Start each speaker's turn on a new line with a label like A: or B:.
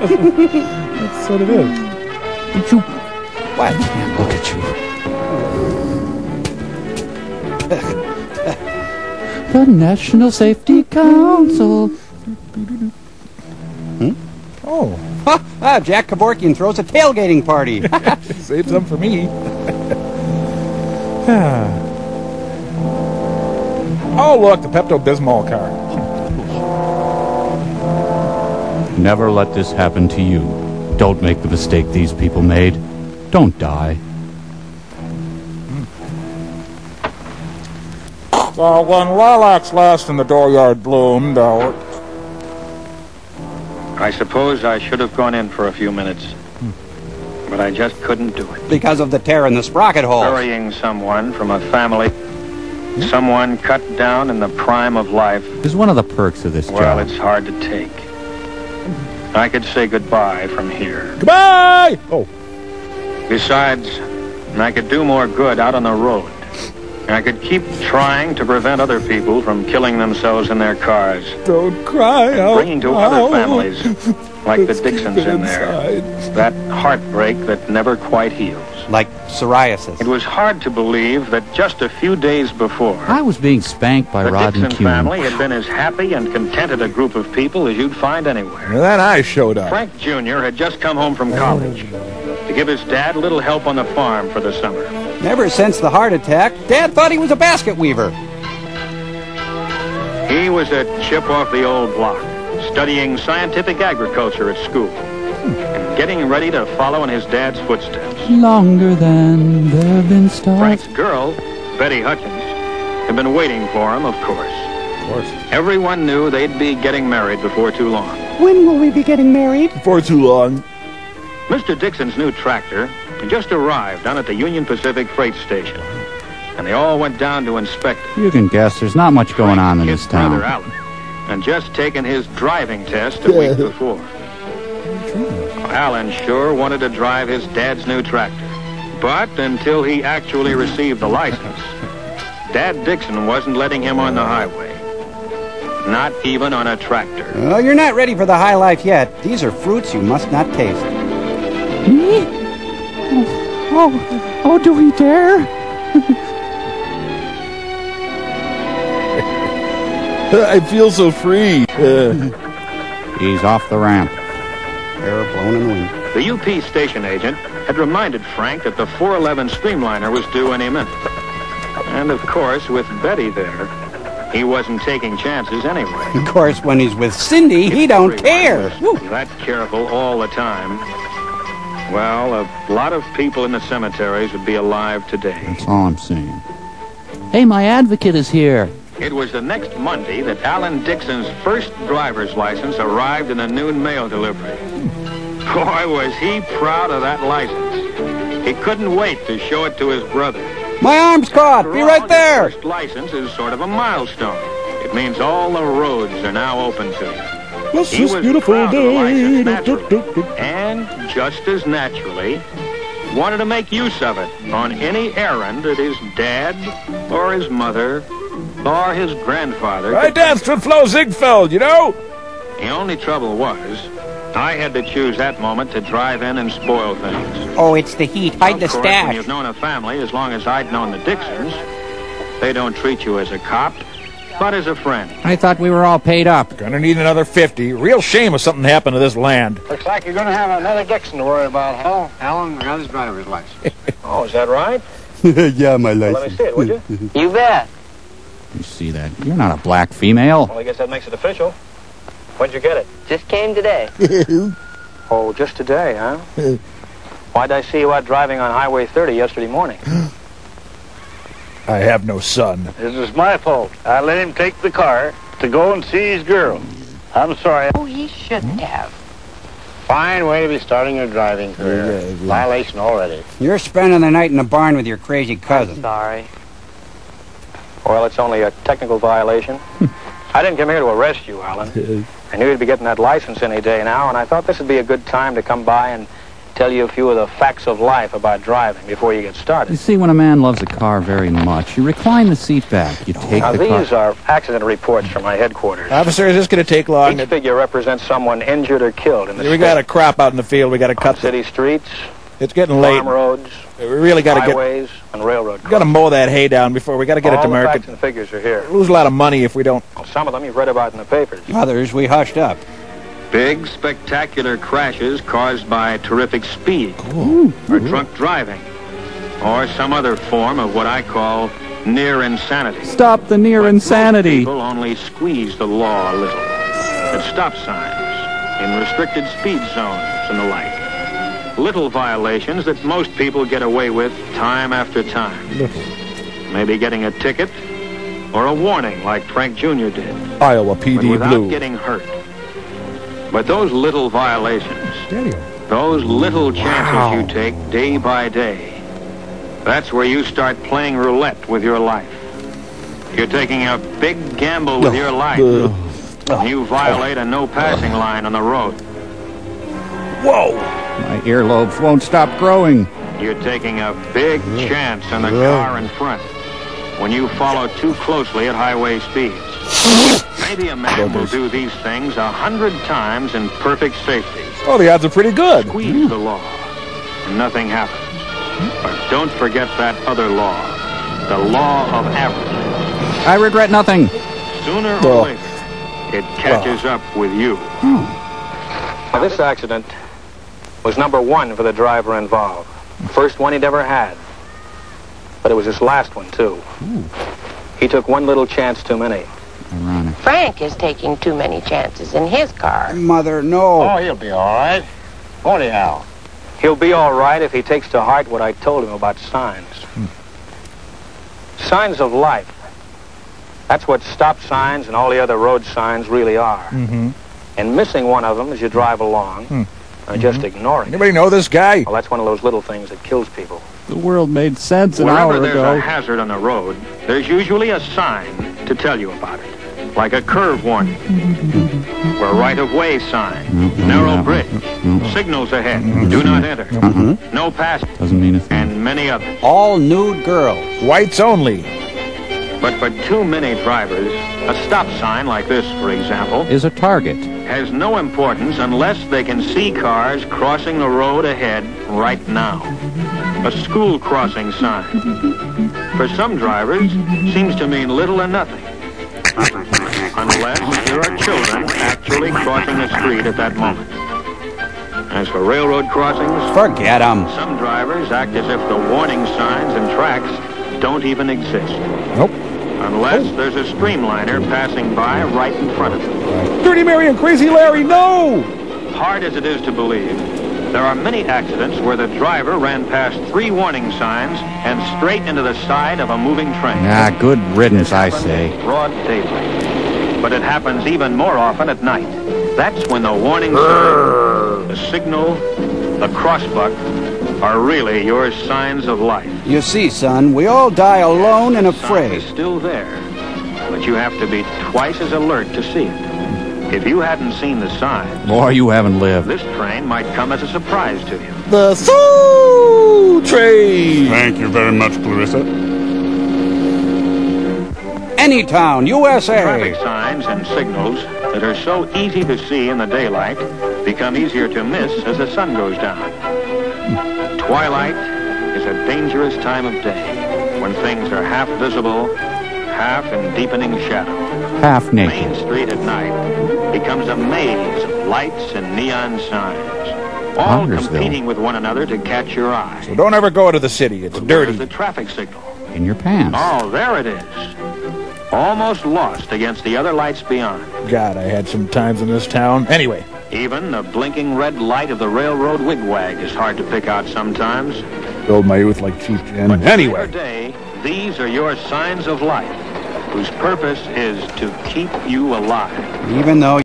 A: That's what it is.
B: Did you...
C: What?
B: Man, look at you. The National Safety Council.
A: Oh.
C: Jack Kevorkian throws a tailgating party.
A: Save some for me. Oh, look, the Pepto-Bismol car.
B: Never let this happen to you. Don't make the mistake these people made. Don't die.
A: So when lilacs last in the dooryard bloomed,
D: I suppose I should have gone in for a few minutes. But I just couldn't do it.
C: Because of the tear in the sprocket hole.
D: Burying someone from a family, someone cut down in the prime of life,
B: Is one of the perks of this
D: well,
B: job.
D: it's hard to take. I could say goodbye from here.
A: goodbye! Oh.
D: Besides, I could do more good out on the road. I could keep trying to prevent other people from killing themselves in their cars.
A: Don't cry out.
D: Bringing to other families, like the Dixons in there,
A: inside.
D: that heartbreak that never quite heals.
C: Like psoriasis.
D: It was hard to believe that just a few days before,
B: I was being spanked by
D: the
B: Rod and
D: Dixon
B: Kuhn.
D: family had been as happy and contented a group of people as you'd find anywhere.
A: And then I showed up.
D: Frank Jr. had just come home from college to give his dad a little help on the farm for the summer.
C: Ever since the heart attack, Dad thought he was a basket weaver.
D: He was a chip off the old block, studying scientific agriculture at school, and getting ready to follow in his dad's footsteps.
B: Longer than there have been stars.
D: Frank's girl, Betty Hutchins, had been waiting for him, of course.
A: Of course.
D: Everyone knew they'd be getting married before too long.
C: When will we be getting married?
A: For too long.
D: Mr. Dixon's new tractor had just arrived down at the Union Pacific freight station, and they all went down to inspect it.
B: You can guess there's not much going on in
D: His
B: this town.
D: brother Alan had just taken his driving test a week before. Alan sure wanted to drive his dad's new tractor, but until he actually received the license, Dad Dixon wasn't letting him on the highway. Not even on a tractor.
C: Oh, you're not ready for the high life yet. These are fruits you must not taste.
B: Me? Oh, do we dare?
A: I feel so free.
B: He's off the ramp.
C: Air blown in the wind.
D: The UP station agent had reminded Frank that the 411 Streamliner was due any minute. And of course, with Betty there, he wasn't taking chances anyway.
C: Of course, when he's with Cindy, he don't care.
D: Everyone was that careful all the time. Well, a lot of people in the cemeteries would be alive today.
B: That's all I'm saying. Hey, my advocate is here.
D: It was the next Monday that Alan Dixon's first driver's license arrived in a noon mail delivery. Boy, was he proud of that license. He couldn't wait to show it to his brother.
C: My arm's caught. Be right there.
D: His first license is sort of a milestone. It means all the roads are now open to you.
A: This
D: He
A: is
D: was
A: beautiful
D: proud of the license
A: day.
D: naturally, and just as naturally, wanted to make use of it on any errand that his dad or his mother or his grandfather
A: I
D: could.
A: danced with Flo Ziegfeld, you know?
D: The only trouble was, I had to choose that moment to drive in and spoil things.
C: Oh, it's the heat. Hide the
D: Of course, when
C: stash.
D: you've known a family as long as I'd known the Dixons, they don't treat you as a cop, but as a friend.
B: I thought we were all paid up.
A: Gonna need another 50. Real shame if something happened to this land.
E: Looks like you're going to have another Dixon to worry about, huh? Alan got his driver's license.
D: Oh, is that right?
C: Yeah, my
D: Well,
C: license.
D: let me see it, would you?
E: You bet.
B: You see that? You're not a black female.
D: Well, I guess that makes it official. When'd you get it?
E: Just came today.
D: Oh, just today, huh? Why'd I see you out driving on Highway 30 yesterday morning?
A: I have no son.
E: This is my fault. I let him take the car to go and see his girl. I'm sorry.
F: Oh, he shouldn't have.
E: Fine way to be starting your driving career.
A: Yeah.
E: Violation already.
C: You're spending the night in the barn with your crazy cousin.
F: Sorry.
D: Well, it's only a technical violation. I didn't come here to arrest you, Alan. I knew you'd be getting that license any day now, and I thought this would be a good time to come by and tell you a few of the facts of life about driving before you get
B: You
D: started.
B: see, when a man loves a car very much, you recline the seat back. You take
D: Now,
B: the car...
D: these are accident reports from my headquarters.
A: Officer, is this going to take long?
D: Each figure represents someone injured or killed in the
A: We got a crop out in the field. We got to cut the...
D: city streets,
A: It's getting late.
D: farm roads,
A: We really got to get...
D: highways, and railroad
A: We got to mow that hay down before we got to get it to
D: All the facts
A: market.
D: and figures are here.
A: Lose a lot of money if we don't.
D: Well, some of them you've read about in the papers.
C: Others we hushed up.
D: Big, spectacular crashes caused by terrific speed, or drunk driving, or some other form of what I call near insanity.
B: Stop the near
D: But
B: insanity.
D: most people only squeeze the law a little. At stop signs, in restricted speed zones, and the like. Little violations that most people get away with time after time. Maybe getting a ticket or a warning like Frank Jr. did.
A: Iowa
D: But
A: PD
D: without
A: Blue.
D: getting hurt. But those little violations, those little chances you take day by day, that's where you start playing roulette with your life. You're taking a big gamble with your life. When you violate a no passing line on the road.
A: Whoa!
B: My earlobes won't stop growing.
D: You're taking a big chance on the car in front when you follow too closely at highway speeds. Maybe a man will do these things 100 times in perfect safety.
A: Oh, the odds are pretty good.
D: Squeeze the law, and nothing happens. But don't forget that other law, the law of average.
B: I regret nothing.
D: Sooner or later, it catches up with you. Now, this accident was number one for the driver involved. First one he'd ever had. But it was his last one, too. He took one little chance too many.
B: Ironic.
F: Frank is taking too many chances in his car.
C: Mother, no.
E: Oh, he'll be all right. Won't he, Al?
D: He'll be all right if he takes to heart what I told him about signs. Signs of life. That's what stop signs and all the other road signs really are. And missing one of them as you drive along, or just ignoring it,
A: Anybody know this guy?
D: well, that's one of those little things that kills people.
B: The world made sense an
D: Wherever
B: hour
D: there's
B: ago.
D: a hazard on the road, there's usually a sign to tell you about it. Like a curve warning, or right-of-way sign, narrow bridge, signals ahead, do not enter, no pass,
B: Doesn't mean a thing.
D: and many others.
C: All nude girls.
A: Whites only.
D: But for too many drivers, a stop sign like this, for example,
B: Is a target.
D: has no importance unless they can see cars crossing the road ahead right now. A school crossing sign. For some drivers, seems to mean little or nothing. Unless there are children actually crossing the street at that moment. As for railroad crossings,
C: Forget them.
D: some drivers act as if the warning signs and tracks don't even exist.
A: Nope.
D: Unless there's a streamliner passing by right in front of them.
A: Dirty Mary and Crazy Larry, no!
D: Hard as it is to believe, there are many accidents where the driver ran past 3 warning signs and straight into the side of a moving train.
B: Ah, good riddance, I say.
D: Broad daylight. But it happens even more often at night. That's when the warning sign, the signal, the crossbuck are really your signs of life.
C: You see, son, we all die alone and
D: Sign
C: afraid.
D: is still there, but you have to be twice as alert to see it. If you hadn't seen the sign,
B: Boy, you haven't lived.
D: this train might come as a surprise to you.
A: The Soul Train!
G: Thank you very much, Clarissa.
C: Anytown, USA.
D: Traffic signs and signals that are so easy to see in the daylight become easier to miss as the sun goes down. Twilight is a dangerous time of day when things are half visible, half in deepening shadow.
B: Half
D: Main
B: naked.
D: Street at night becomes a maze of lights and neon signs, all
B: Congressville.
D: competing with one another to catch your eye.
A: So don't ever go to the city. It's
D: Where's
A: dirty.
D: the traffic signal?
B: In your pants.
D: Oh, there it is. Almost lost against the other lights beyond.
A: God, I had some times in this town. Anyway,
D: Even the blinking red light of the railroad wigwag is hard to pick out sometimes.
A: filled my youth like cheap gin.
D: But
A: Anyway.
D: day, these are your signs of life, whose purpose is to keep you alive.
C: Even though